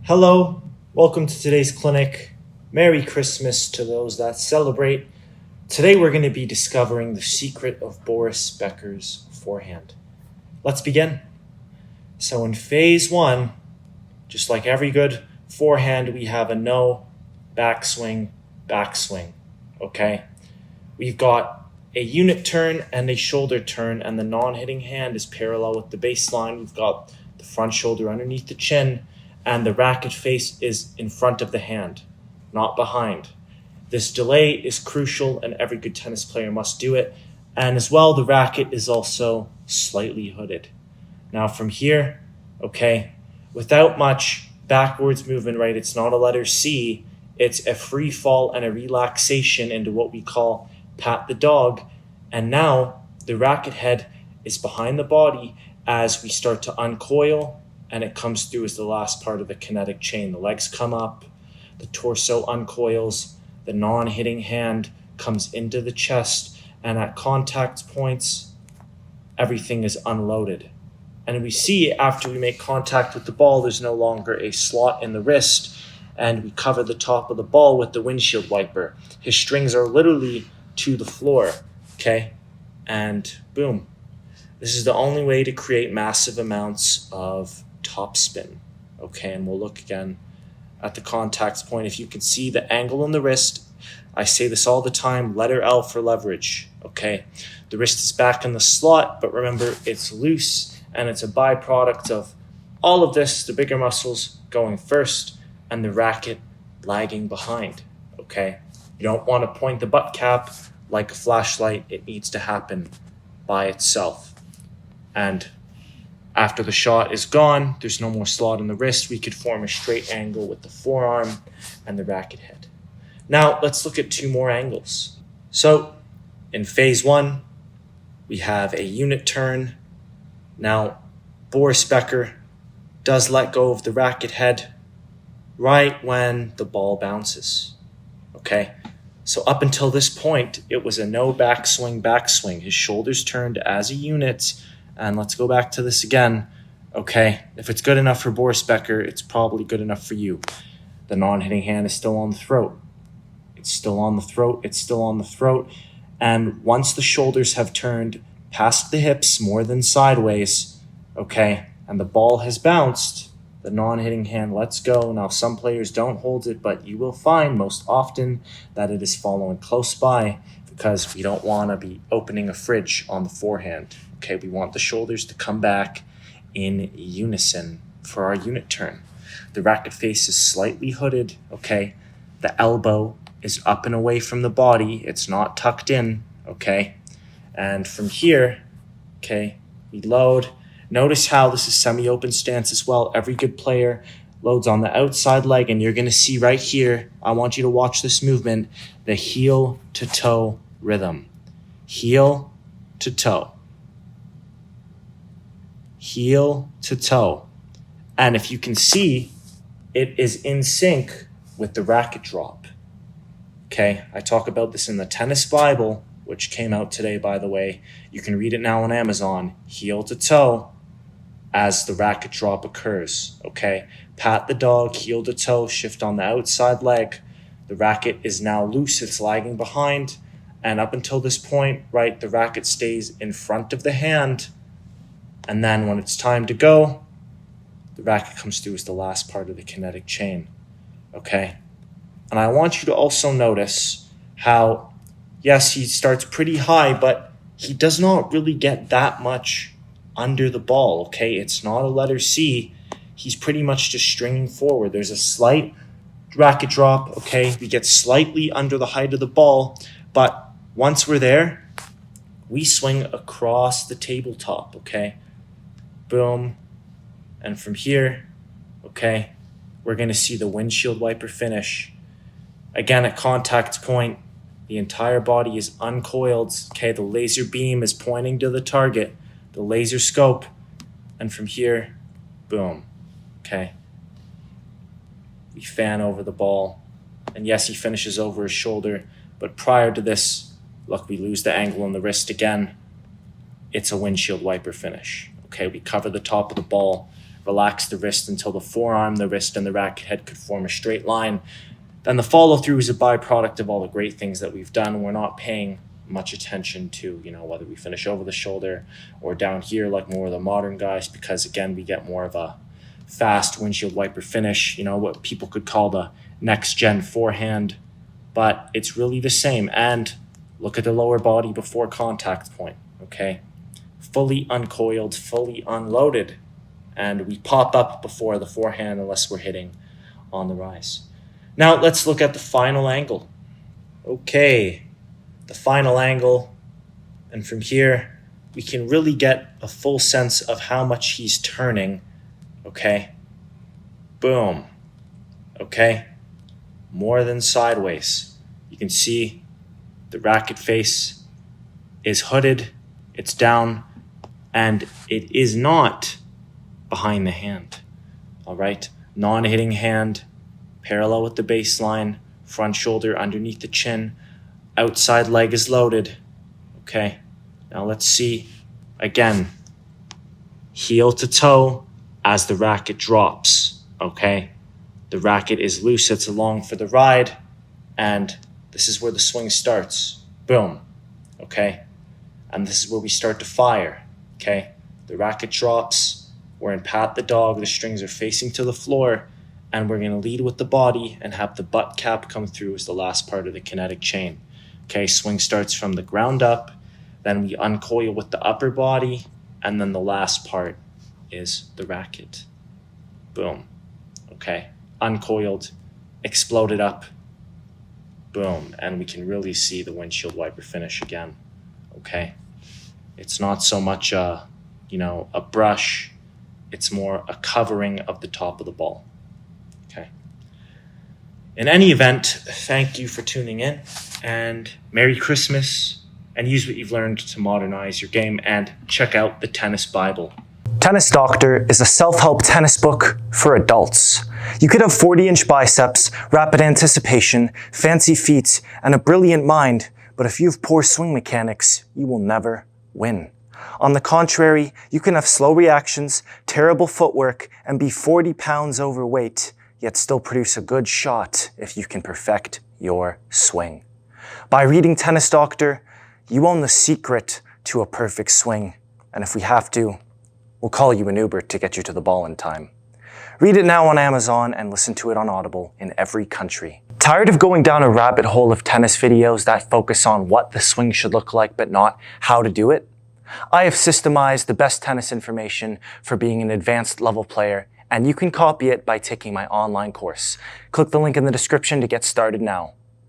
Hello, welcome to today's clinic. Merry Christmas to those that celebrate. Today we're going to be discovering the secret of Boris Becker's forehand. Let's begin. So in phase one, just like every good forehand, we have a no, backswing, backswing. Okay? We've got a unit turn and a shoulder turn, and the non-hitting hand is parallel with the baseline. We've got the front shoulder underneath the chin, and the racket face is in front of the hand, not behind. This delay is crucial, and every good tennis player must do it. And as well, the racket is also slightly hooded. Now from here, okay, without much backwards movement, right, it's not a letter C, it's a free fall and a relaxation into what we call pat the dog. And now the racket head is behind the body as we start to uncoil, and it comes through as the last part of the kinetic chain. The legs come up, the torso uncoils, the non-hitting hand comes into the chest, and at contact points, everything is unloaded. And we see after we make contact with the ball, there's no longer a slot in the wrist, and we cover the top of the ball with the windshield wiper. His strings are literally to the floor, okay? And boom. This is the only way to create massive amounts of topspin, okay? And we'll look again at the contact point. If you can see the angle in the wrist, I say this all the time, letter L for leverage, okay? The wrist is back in the slot, but remember, it's loose, and it's a byproduct of all of this, the bigger muscles going first, and the racket lagging behind, okay? You don't want to point the butt cap like a flashlight. It needs to happen by itself. And after the shot is gone, there's no more slot in the wrist. We could form a straight angle with the forearm and the racket head. Now, let's look at two more angles. So, in phase one, we have a unit turn. Now, Boris Becker does let go of the racket head right when the ball bounces. Okay? So up until this point, it was a no backswing, backswing. His shoulders turned as a unit. And let's go back to this again. Okay, if it's good enough for Boris Becker, it's probably good enough for you. The non-hitting hand is still on the throat. It's still on the throat. It's still on the throat. And once the shoulders have turned past the hips more than sideways, okay, and the ball has bounced, the non-hitting hand lets go. Now, some players don't hold it, but you will find most often that it is following close by because we don't want to be opening a fridge on the forehand. Okay, we want the shoulders to come back in unison for our unit turn. The racket face is slightly hooded, okay? The elbow is up and away from the body. It's not tucked in, okay? And from here, okay, we load. Notice how this is semi-open stance as well. Every good player loads on the outside leg, and you're going to see right here, I want you to watch this movement, the heel to toe rhythm. Heel to toe. Heel to toe. And if you can see, it is in sync with the racket drop. Okay, I talk about this in the Tennis Bible, which came out today, by the way. You can read it now on Amazon. Heel to toe as the racket drop occurs. Okay, pat the dog, heel to toe, shift on the outside leg. The racket is now loose, it's lagging behind. And up until this point, right, the racket stays in front of the hand. And then when it's time to go, the racket comes through as the last part of the kinetic chain, okay? And I want you to also notice how, yes, he starts pretty high, but he does not really get that much under the ball, okay? It's not a letter C. He's pretty much just stringing forward. There's a slight racket drop, okay? We get slightly under the height of the ball, but once we're there, we swing across the tabletop, okay? Boom. And from here, okay, we're going to see the windshield wiper finish. Again, at contact point, the entire body is uncoiled. Okay, the laser beam is pointing to the target, the laser scope. And from here, boom. Okay. We fan over the ball. And yes, he finishes over his shoulder. But prior to this, look, we lose the angle on the wrist again. It's a windshield wiper finish. Okay, we cover the top of the ball relax the wrist until the forearm, the wrist, and the racket head could form a straight line. Then the follow-through is a byproduct of all the great things that we've done. We're not paying much attention to, whether we finish over the shoulder or down here like more of the modern guys, because again, we get more of a fast windshield wiper finish, what people could call the next-gen forehand, but it's really the same. And look at the lower body before contact point, okay? Fully uncoiled, fully unloaded, and we pop up before the forehand unless we're hitting on the rise. Now let's look at the final angle. Okay, the final angle, and from here we can really get a full sense of how much he's turning. Okay, boom, okay, more than sideways. You can see the racket face is hooded, it's down, and it is not behind the hand, all right? Non-hitting hand, parallel with the baseline, front shoulder underneath the chin, outside leg is loaded, okay? Now let's see, again, heel to toe as the racket drops, okay? The racket is loose, it's along for the ride, and this is where the swing starts, boom, okay? And this is where we start to fire, okay? The racket drops, we're in pat the dog, the strings are facing to the floor, and we're gonna lead with the body and have the butt cap come through as the last part of the kinetic chain. Okay, swing starts from the ground up, then we uncoil with the upper body, and then the last part is the racket. Boom. Okay, uncoiled, exploded up, boom, and we can really see the windshield wiper finish again. Okay, it's not so much a brush, it's more a covering of the top of the ball. Okay. In any event, thank you for tuning in, and Merry Christmas, and use what you've learned to modernize your game, and check out the Tennis Bible. Tennis Doctor is a self-help tennis book for adults. You could have 40-inch biceps, rapid anticipation, fancy feet, and a brilliant mind, but if you have poor swing mechanics, you will never win. On the contrary, you can have slow reactions, terrible footwork, and be 40 pounds overweight, yet still produce a good shot if you can perfect your swing. By reading Tennis Doctor, you own the secret to a perfect swing, and if we have to, we'll call you an Uber to get you to the ball in time. Read it now on Amazon and listen to it on Audible in every country. Tired of going down a rabbit hole of tennis videos that focus on what the swing should look like but not how to do it? I have systemized the best tennis information for being an advanced level player, and you can copy it by taking my online course. Click the link in the description to get started now.